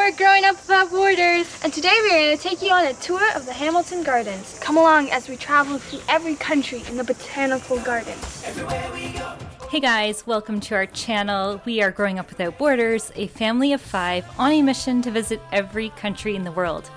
We're Growing Up Without Borders, and today we're going to take you on a tour of the Hamilton Gardens. Come along as we travel through every country in the Botanical Gardens. Hey guys, welcome to our channel. We are Growing Up Without Borders, a family of 5 on a mission to visit every country in the world.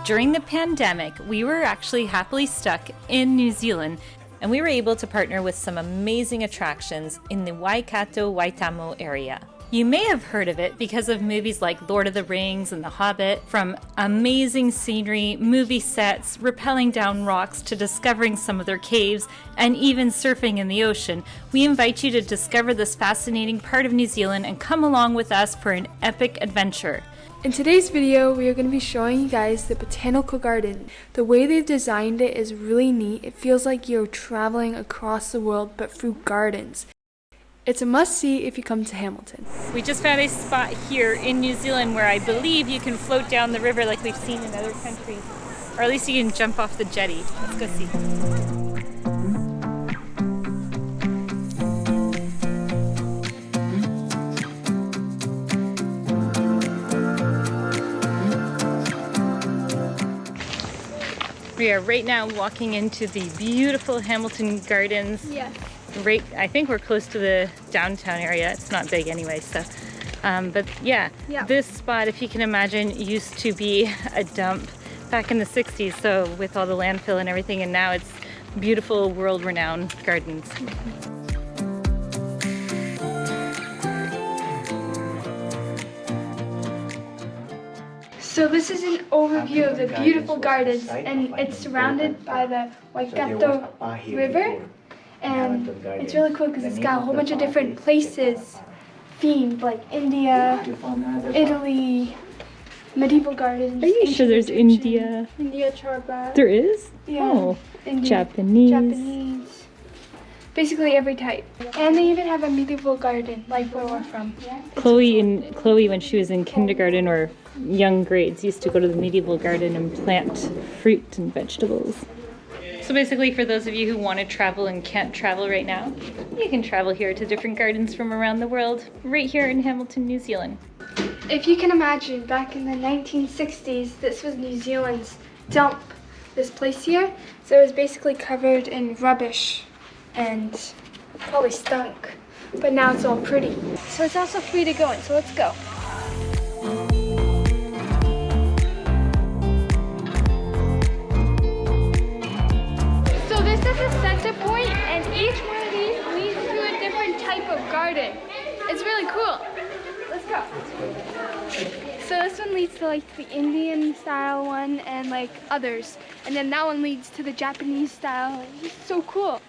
During the pandemic, we were actually happily stuck in New Zealand, and we were able to partner with some amazing attractions in the Waikato Waitamo area. You may have heard of it because of movies like Lord of the Rings and The Hobbit. From amazing scenery, movie sets, rappelling down rocks to discovering some of their caves, and even surfing in the ocean, we invite you to discover this fascinating part of New Zealand and come along with us for an epic adventure. In today's video, we are going to be showing you guys the Botanical Garden. The way they've designed it is really neat. It feels like you're traveling across the world, but through gardens. It's a must-see if you come to Hamilton. We just found a spot here in New Zealand where I believe you can float down the river like we've seen in other countries. Or at least you can jump off the jetty. Let's go see. We are right now walking into the beautiful Hamilton Gardens. Yeah. Right, I think we're close to the downtown area. It's not big anyway, so. But yeah, this spot, if you can imagine, used to be a dump back in the 60s. So with all the landfill and everything, and now it's beautiful, world-renowned gardens. So this is an overview of the beautiful gardens, and it's surrounded by the Waikato River. And it's really cool because it's got a whole bunch of different places themed, like India, Italy, medieval gardens. Are you sure there's India? India Charba. There is? Yeah. Oh, India, Japanese. Basically every type. And they even have a medieval garden, like where we're from. Chloe, when she was in kindergarten or young grades, used to go to the medieval garden and plant fruit and vegetables. So basically, for those of you who want to travel and can't travel right now, you can travel here to different gardens from around the world, right here in Hamilton, New Zealand. If you can imagine, back in the 1960s, this was New Zealand's dump, this place here. So it was basically covered in rubbish and probably stunk. But now it's all pretty. So it's also free to go in, so let's go. This is a center point, and each one of these leads to a different type of garden. It's really cool. Let's go. So this one leads to like the Indian style one and like others. And then that one leads to the Japanese style. It's so cool.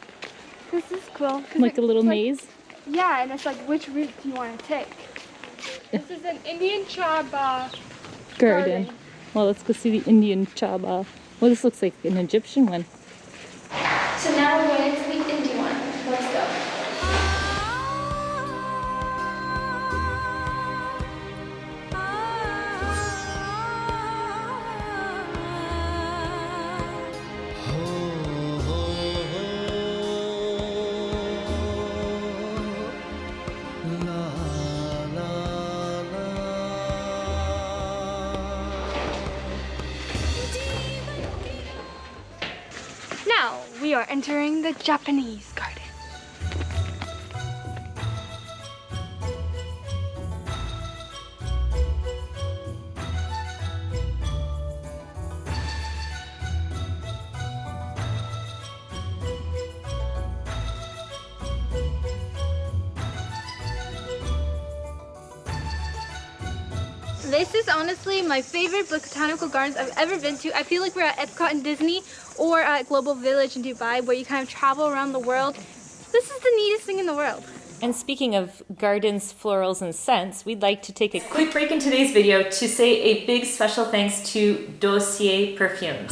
This is cool. Like a little maze? Yeah, and it's like which route do you want to take? This is an Indian Chaba garden. Well, let's go see the Indian Chaba. Well, this looks like an Egyptian one. So now we're going into the Indian one. Let's go. Now we are entering the Japanese garden. This is honestly my favorite botanical gardens I've ever been to. I feel like we're at Epcot and Disney or at Global Village in Dubai, where you kind of travel around the world. This is the neatest thing in the world. And speaking of gardens, florals, and scents, we'd like to take a quick break in today's video to say a big special thanks to Dossier perfumes.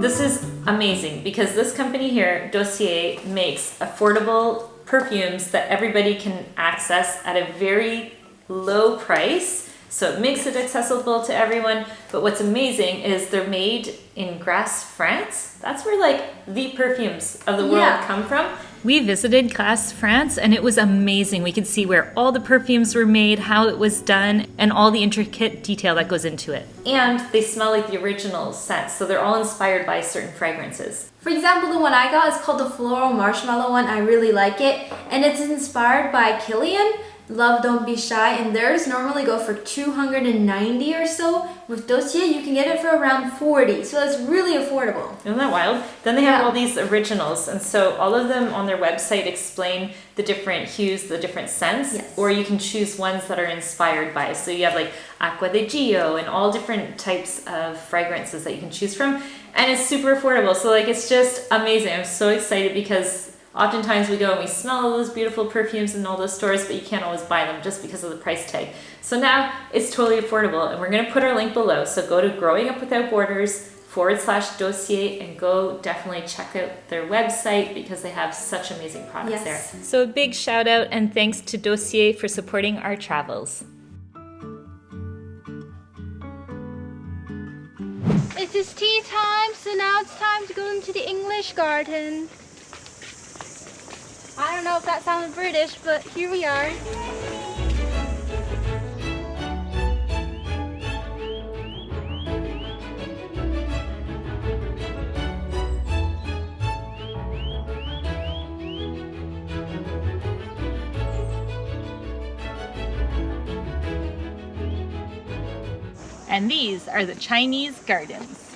This is amazing because this company here, Dossier, makes affordable perfumes that everybody can access at a very low price. So it makes it accessible to everyone. But what's amazing is they're made in Grasse, France. That's where like the perfumes of the world come from. We visited Grasse, France, and it was amazing. We could see where all the perfumes were made, how it was done, and all the intricate detail that goes into it. And they smell like the original scents, so they're all inspired by certain fragrances. For example, the one I got is called the Floral Marshmallow one. I really like it. And it's inspired by Kilian, Love Don't Be Shy, and theirs normally go for 290 or so. With Dossier, you can get it for around 40, so it's really affordable. Isn't that wild? Then they have all these originals, and so all of them on their website explain the different hues, the different scents, or you can choose ones that are inspired by. So you have like Acqua di Gio and all different types of fragrances that you can choose from, and it's super affordable. So like it's just amazing. I'm so excited because oftentimes we go and we smell all those beautiful perfumes in all those stores, but you can't always buy them just because of the price tag. So now it's totally affordable, and we're going to put our link below. So go to growingupwithoutborders/Dossier and go definitely check out their website because they have such amazing products there. So a big shout out and thanks to Dossier for supporting our travels. It is tea time, so now it's time to go into the English garden. I don't know if that sounded British, but here we are. And these are the Chinese gardens.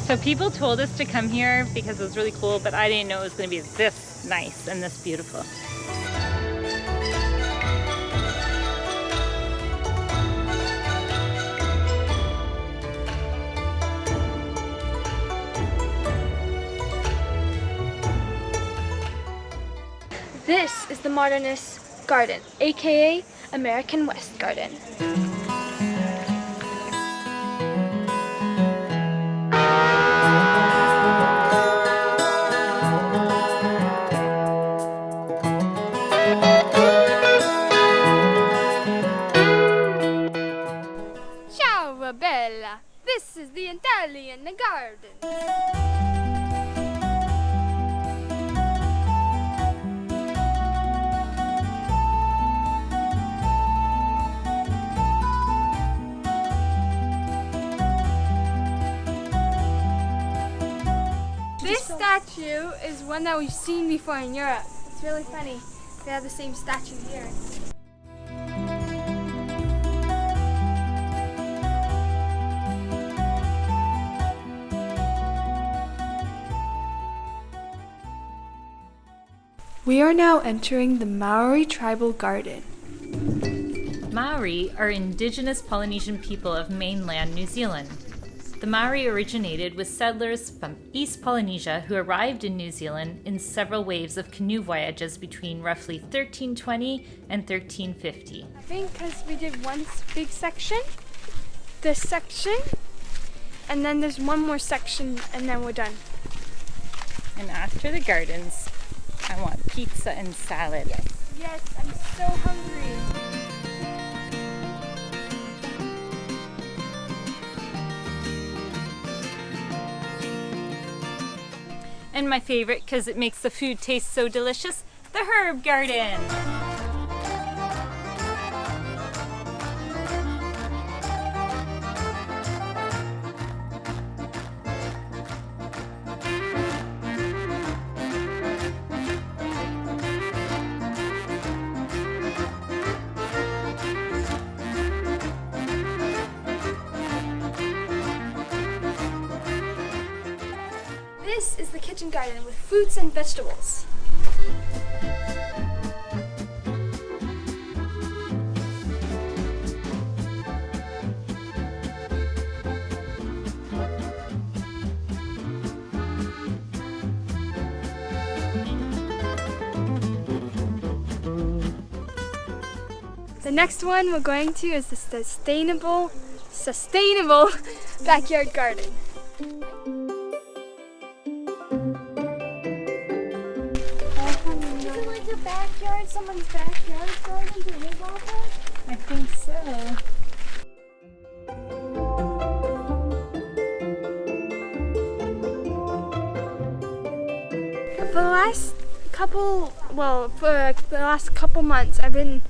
So people told us to come here because it was really cool, but I didn't know it was going to be this nice and this beautiful. This is the Modernist Garden, aka American West Garden. Ciao Bella, this is the Italian garden. This statue is one that we've seen before in Europe. It's really funny. They have the same statue here. We are now entering the Maori tribal garden. Maori are indigenous Polynesian people of mainland New Zealand. The Maori originated with settlers from East Polynesia who arrived in New Zealand in several waves of canoe voyages between roughly 1320 and 1350. I think because we did one big section, this section, and then there's one more section, and then we're done. And after the gardens, I want pizza and salad. Yes, I'm so hungry. And my favorite, because it makes the food taste so delicious, the herb garden. This is the kitchen garden with fruits and vegetables. The next one we're going to is the sustainable backyard garden. backyard, someone's backyard garden to live off of? I think so. For the last couple months, I've been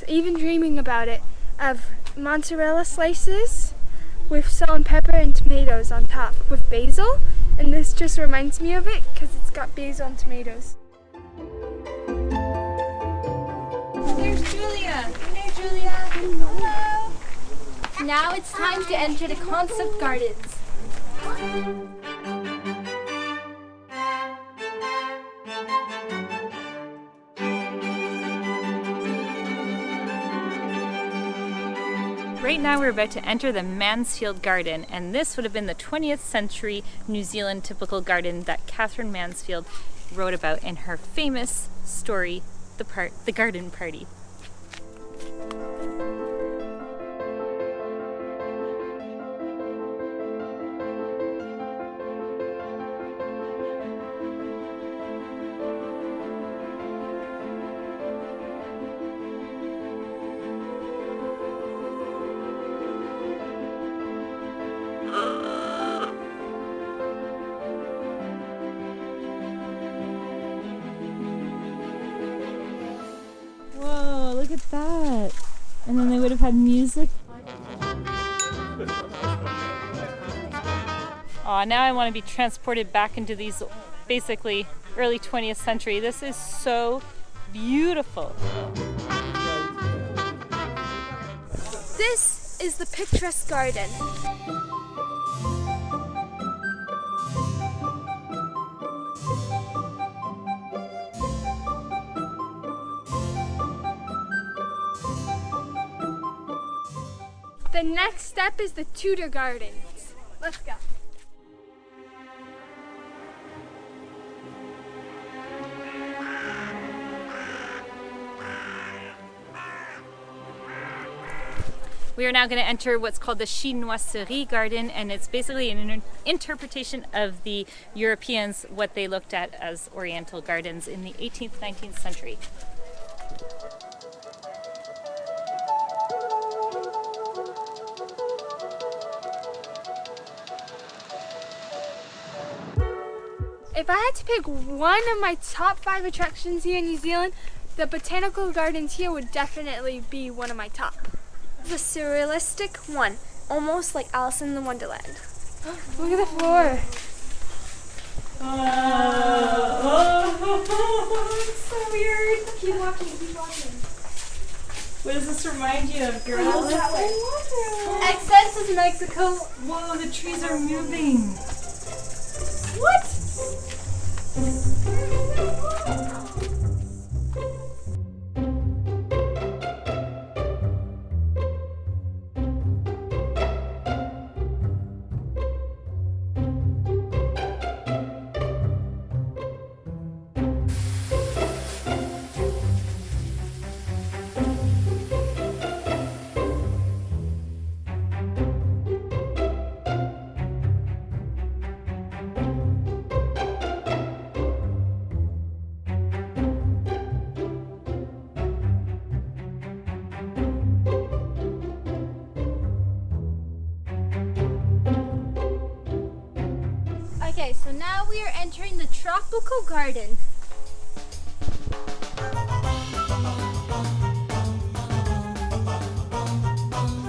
even dreaming about it, of mozzarella slices with salt and pepper and tomatoes on top with basil, and this just reminds me of it because it's got basil and tomatoes. There's Julia. Hey, Julia. Hello. Now it's time to enter the concept gardens. Right now we're about to enter the Mansfield Garden, and this would have been the 20th century New Zealand typical garden that Catherine Mansfield wrote about in her famous story, The Garden Party. Whoa, look at that. And then they would have had music. Oh, now I want to be transported back into these basically early 20th century. This is so beautiful. This is the Picturesque Garden. The next step is the Tudor Gardens. Let's go. We are now going to enter what's called the Chinoiserie garden, and it's basically an interpretation of the Europeans, what they looked at as Oriental gardens in the 18th, 19th century. If I had to pick one of my top 5 attractions here in New Zealand, the Botanical Gardens here would definitely be one of my top. The Surrealistic one, almost like Alice in the Wonderland. Look at the floor. It's so weird. Keep walking, keep walking. What does this remind you of, girls? Access is Mexico. Whoa, the trees are moving. What? Okay, so now we are entering the Tropical Garden.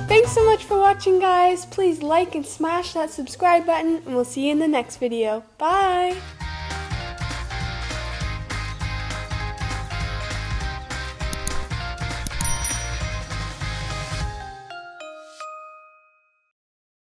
Thanks so much for watching, guys. Please like and smash that subscribe button, and we'll see you in the next video. Bye!